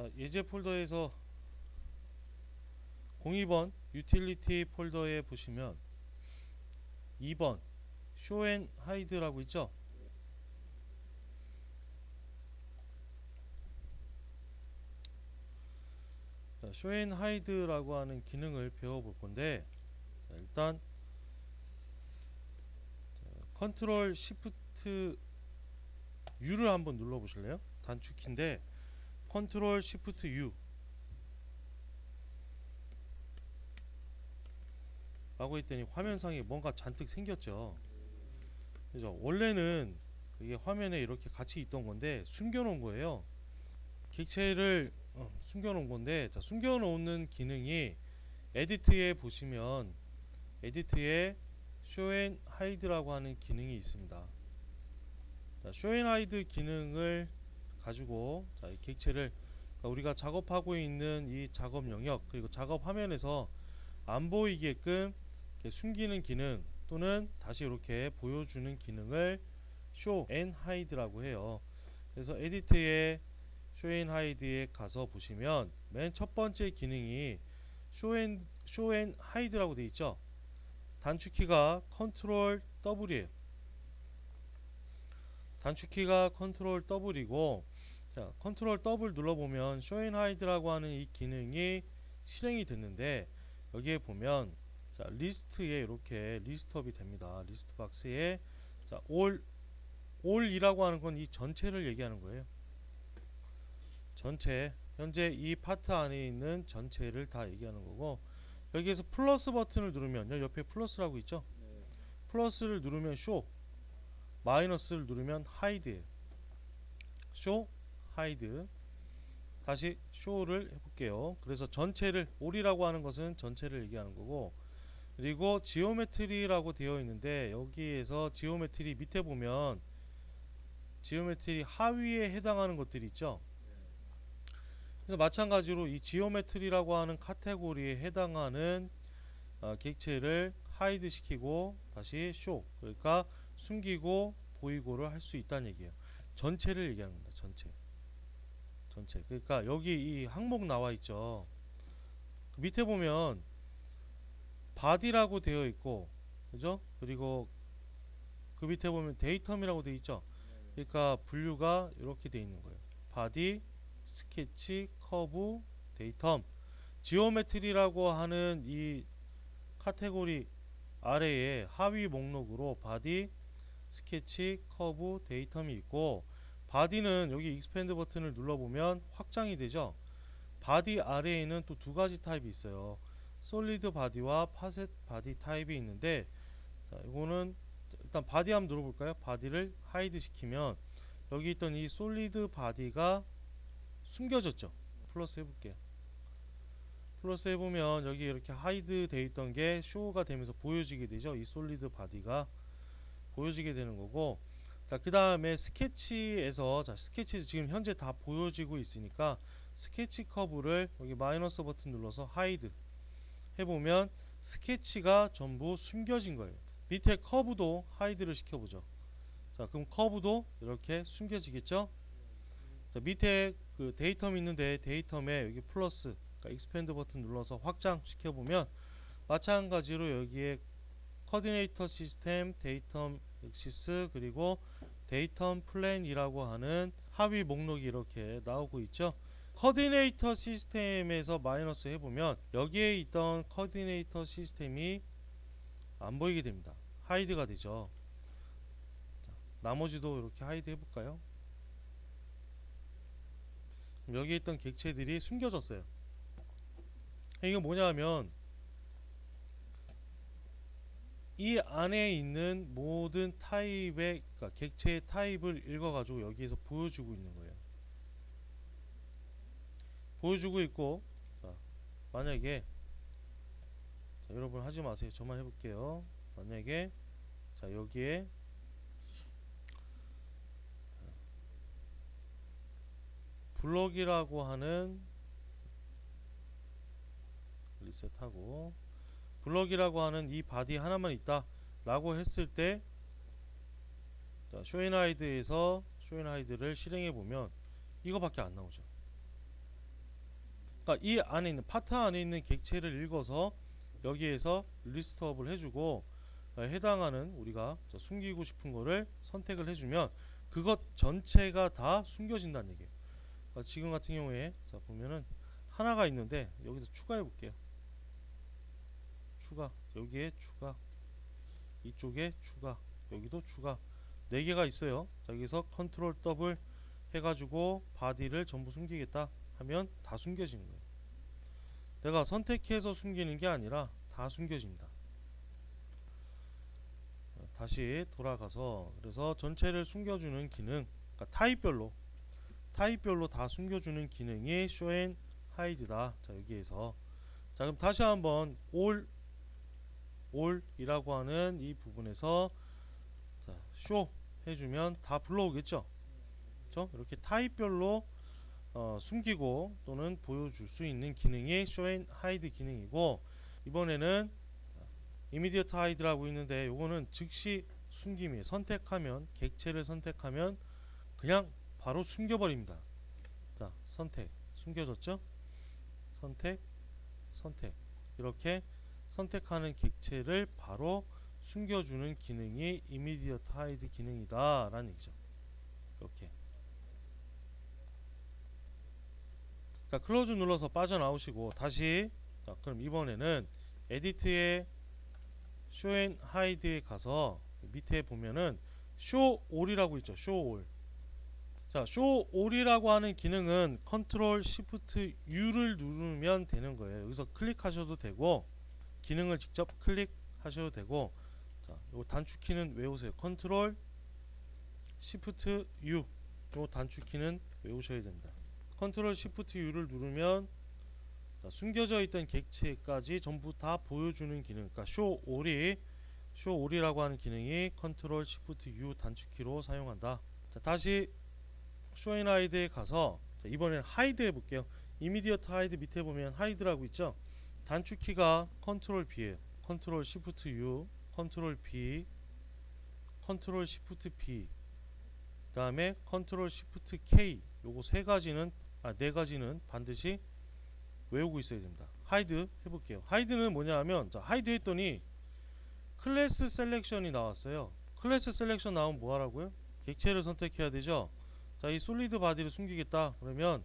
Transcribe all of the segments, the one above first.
자, 예제 폴더에서 02번 유틸리티 폴더에 보시면 2번 쇼 앤 하이드라고 있죠. 쇼 앤 하이드라고 하는 기능을 배워볼 건데, 자, 일단 컨트롤 시프트 U를 한번 눌러 보실래요? 단축키인데 컨트롤 시프트 U 라고 했더니 화면상에 뭔가 잔뜩 생겼죠. 그죠? 원래는 이게 화면에 이렇게 같이 있던 건데 숨겨 놓은 거예요. 객체를 숨겨 놓은 건데, 자, 숨겨 놓는 기능이 에디트에 보시면 에디트에 쇼 앤 하이드라고 하는 기능이 있습니다. 쇼 앤 하이드 기능을 가지고, 자, 이 객체를, 그러니까 우리가 작업하고 있는 이 작업 영역 그리고 작업 화면에서 안 보이게끔 숨기는 기능 또는 다시 이렇게 보여주는 기능을 쇼 앤 하이드라고 해요. 그래서 에디트에 쇼 앤 하이드에 가서 보시면 맨 첫 번째 기능이 쇼 앤 하이드라고 되어 있죠. 단축키가 컨트롤 W이에요. 단축키가 컨트롤 W이고, 자, 컨트롤 W 눌러보면 쇼 앤 하이드라고 하는 이 기능이 실행이 됐는데, 여기에 보면 자, 리스트에 이렇게 리스트업이 됩니다. 리스트 박스에 자, 올이라고 하는 건 이 전체를 얘기하는 거예요. 전체, 현재 이 파트 안에 있는 전체를 다 얘기하는 거고, 여기에서 플러스 버튼을 누르면, 여기 옆에 플러스라고 있죠. 플러스를 누르면 쇼, 마이너스를 누르면 하이드예요. 쇼, 하이드. 다시 쇼를 해볼게요. 그래서 전체를, 올이라고 하는 것은 전체를 얘기하는 거고, 그리고 지오메트리라고 되어 있는데, 여기에서 지오메트리 밑에 보면 지오메트리 하위에 해당하는 것들이 있죠. 그래서 마찬가지로 이 지오메트리라고 하는 카테고리에 해당하는 객체를 하이드 시키고 다시 쇼, 그러니까 숨기고 보이고를 할 수 있다는 얘기예요. 전체를 얘기하는 겁니다. 전체. 그러니까 여기 이 항목 나와 있죠. 그 밑에 보면 바디라고 되어 있고, 그죠? 그리고 그 밑에 보면 데이텀이라고 되어 있죠. 그러니까 분류가 이렇게 되어 있는 거예요. 바디, 스케치, 커브, 데이텀. 지오메트리라고 하는 이 카테고리 아래에 하위 목록으로 바디, 스케치, 커브, 데이텀이 있고, 바디는 여기 익스펜드 버튼을 눌러보면 확장이 되죠. 바디 아래에는 또 두 가지 타입이 있어요. 솔리드 바디와 파셋 바디 타입이 있는데, 자, 이거는 일단 바디 한번 눌러볼까요? 바디를 하이드 시키면 여기 있던 이 솔리드 바디가 숨겨졌죠. 플러스 해볼게요. 플러스 해보면 여기 이렇게 하이드 되어 있던 게 쇼가 되면서 보여지게 되죠. 이 솔리드 바디가 보여지게 되는 거고, 자, 그 다음에 스케치에서, 자, 스케치 지금 현재 다 보여지고 있으니까 스케치 커브를 여기 마이너스 버튼 눌러서 하이드 해보면 스케치가 전부 숨겨진 거예요. 밑에 커브도 하이드를 시켜보죠. 자, 그럼 커브도 이렇게 숨겨지겠죠. 자, 밑에 그 데이텀 있는데 데이텀에 여기 플러스, 그러니까 익스펜드 버튼 눌러서 확장 시켜보면 마찬가지로 여기에 코디네이터 시스템, 데이텀 액시스, 그리고 데이텀 플랜이라고 하는 하위 목록이 이렇게 나오고 있죠. 코디네이터 시스템에서 마이너스 해보면 여기에 있던 코디네이터 시스템이 안 보이게 됩니다. 하이드가 되죠. 자, 나머지도 이렇게 하이드 해볼까요? 여기에 있던 객체들이 숨겨졌어요. 이게 뭐냐 하면 이 안에 있는 모든 타입의, 그러니까 객체의 타입을 읽어가지고 여기에서 보여주고 있는 거예요. 보여주고 있고, 자, 만약에, 자, 여러분 하지 마세요. 저만 해볼게요. 만약에, 자, 여기에 블럭이라고 하는, 리셋하고, 블럭이라고 하는 이 바디 하나만 있다 라고 했을 때, 쇼앤하이드에서 쇼앤하이드를 실행해 보면 이거밖에 안 나오죠. 그러니까 이 안에 있는 파트 안에 있는 객체를 읽어서 여기에서 리스트업을 해주고 해당하는 우리가 숨기고 싶은 거를 선택을 해주면 그것 전체가 다 숨겨진다는 얘기예요. 그러니까 지금 같은 경우에 자 보면은 하나가 있는데 여기서 추가해 볼게요. 추가, 여기에 추가, 이쪽에 추가, 여기도 추가, 4개가 있어요. 자, 여기서 컨트롤 더블 해가지고 바디를 전부 숨기겠다 하면 다 숨겨지는 거예요. 내가 선택해서 숨기는 게 아니라 다 숨겨집니다. 다시 돌아가서 그래서 전체를 숨겨주는 기능, 그러니까 타입별로 다 숨겨주는 기능이 show and hide다. 자, 여기에서 자 그럼 다시 한번 all이라고 하는 이 부분에서 자, show 해주면 다 불러오겠죠. 그렇죠? 이렇게 타입별로 숨기고 또는 보여줄 수 있는 기능이 show and hide 기능이고, 이번에는 immediate hide라고 있는데 요거는 즉시 숨김이에요. 선택하면, 객체를 선택하면 그냥 바로 숨겨버립니다. 자, 선택, 숨겨졌죠? 선택, 이렇게 선택하는 객체를 바로 숨겨주는 기능이 immediate hide 기능이다 라는 얘기죠. 이렇게. 자, 클로즈 눌러서 빠져나오시고 다시, 자, 그럼 이번에는 에디트의 show and hide에 가서 밑에 보면은 show all이라고 있죠. show all. 자, show all이라고 하는 기능은 컨트롤 시프트 U를 누르면 되는 거예요. 여기서 클릭하셔도 되고 기능을 직접 클릭하셔도 되고, 자, 요 단축키는 외우세요. 컨트롤 시프트 U, 요 단축키는 외우셔야 됩니다. 컨트롤 시프트 U를 누르면 자, 숨겨져 있던 객체까지 전부 다 보여주는 기능, 그러니까 show all이라고 하는 기능이 컨트롤 시프트 U 단축키로 사용한다. 자, 다시 show and hide에 가서 자, 이번엔 hide 해볼게요. immediate hide 밑에 보면 hide라고 있죠. 단축키가 컨트롤 B예요. 컨트롤 시프트 U, 컨트롤 B, 컨트롤 시프트 B, 그 다음에 컨트롤 시프트 K. 요거 네 가지는 반드시 외우고 있어야 됩니다. 하이드 해볼게요. 하이드는 뭐냐 하면, 자, 하이드 했더니 클래스 셀렉션이 나왔어요. 클래스 셀렉션 나오면 뭐 하라고요? 객체를 선택해야 되죠. 자, 이 솔리드 바디를 숨기겠다 그러면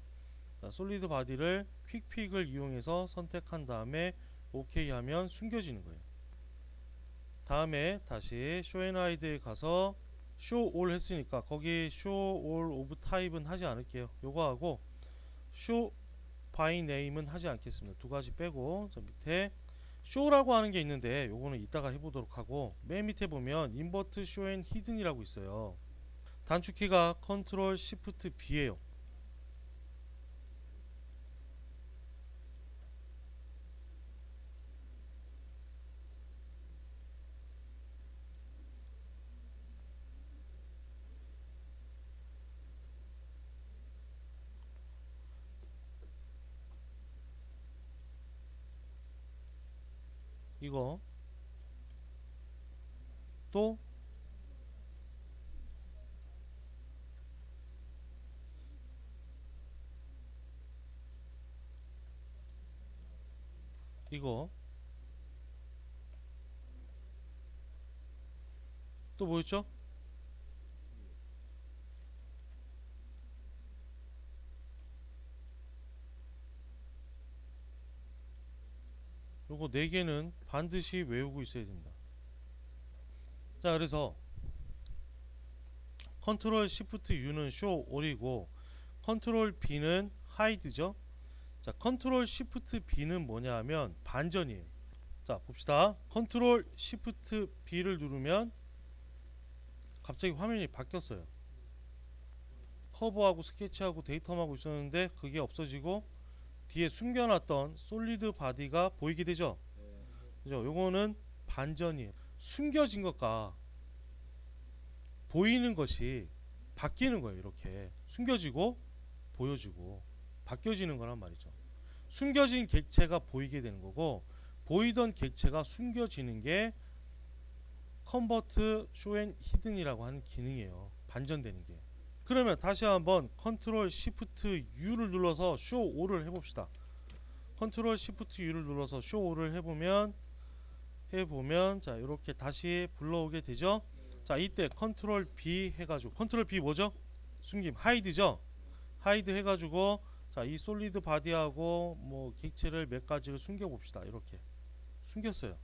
자, 솔리드 바디를 퀵픽을 이용해서 선택한 다음에 OK 하면 숨겨지는 거예요. 다음에 다시 show and hide에 가서 show all 했으니까 거기 show all of type은 하지 않을게요. 요거 하고 show by name은 하지 않겠습니다. 두 가지 빼고 저 밑에 show라고 하는 게 있는데 요거는 이따가 해보도록 하고, 맨 밑에 보면 invert show and hidden이라고 있어요. 단축키가 컨트롤 시프트 B예요. 이거 또 이거 또 뭐였죠? 요거 4개는 반드시 외우고 있어야 됩니다. 자, 그래서 컨트롤 시프트 U는 show all이고 컨트롤 B는 hide죠. 자, 컨트롤 시프트 B는 뭐냐 하면 반전이에요. 자, 봅시다. 컨트롤 시프트 B를 누르면 갑자기 화면이 바뀌었어요. 커브하고 스케치하고 데이터하고 있었는데 그게 없어지고 뒤에 숨겨놨던 솔리드 바디가 보이게 되죠. 그죠? 요거는 반전이에요. 숨겨진 것과 보이는 것이 바뀌는 거예요. 이렇게 숨겨지고 보여지고 바뀌어지는 거란 말이죠. 숨겨진 객체가 보이게 되는 거고 보이던 객체가 숨겨지는 게 컨버트 쇼 앤 히든이라고 하는 기능이에요. 반전되는 게. 그러면 다시 한번 컨트롤 시프트 U를 눌러서 쇼 All을 해봅시다. 컨트롤 시프트 U를 눌러서 쇼를 해보면 자 이렇게 다시 불러오게 되죠. 자 이때 컨트롤 B 해가지고 컨트롤 B 뭐죠? 숨김 하이드죠. 하이드 해가지고 자 이 솔리드 바디하고 뭐 객체를 몇 가지를 숨겨 봅시다. 이렇게 숨겼어요.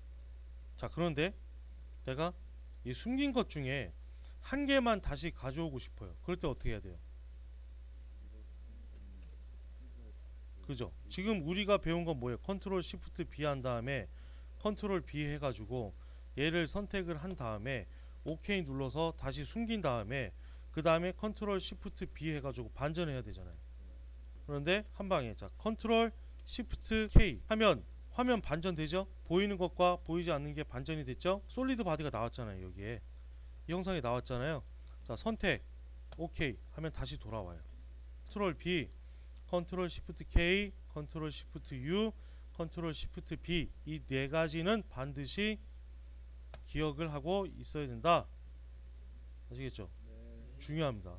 자 그런데 내가 이 숨긴 것 중에 한 개만 다시 가져오고 싶어요. 그럴 때 어떻게 해야 돼요? 그죠? 지금 우리가 배운 건 뭐예요? 컨트롤 시프트 B 한 다음에 컨트롤 B 해가지고 얘를 선택을 한 다음에 OK 눌러서 다시 숨긴 다음에 그 다음에 컨트롤 시프트 B 해가지고 반전해야 되잖아요. 그런데 한방에 자 컨트롤 시프트 K 하면 화면 반전되죠? 보이는 것과 보이지 않는 게 반전이 됐죠? 솔리드 바디가 나왔잖아요. 여기에 이 영상에 나왔잖아요. 자 선택 OK 하면 다시 돌아와요. 컨트롤 B 컨트롤 시프트 K 컨트롤 시프트 U 컨트롤 시프트 B 이 네 가지는 반드시 기억을 하고 있어야 된다. 아시겠죠? 중요합니다.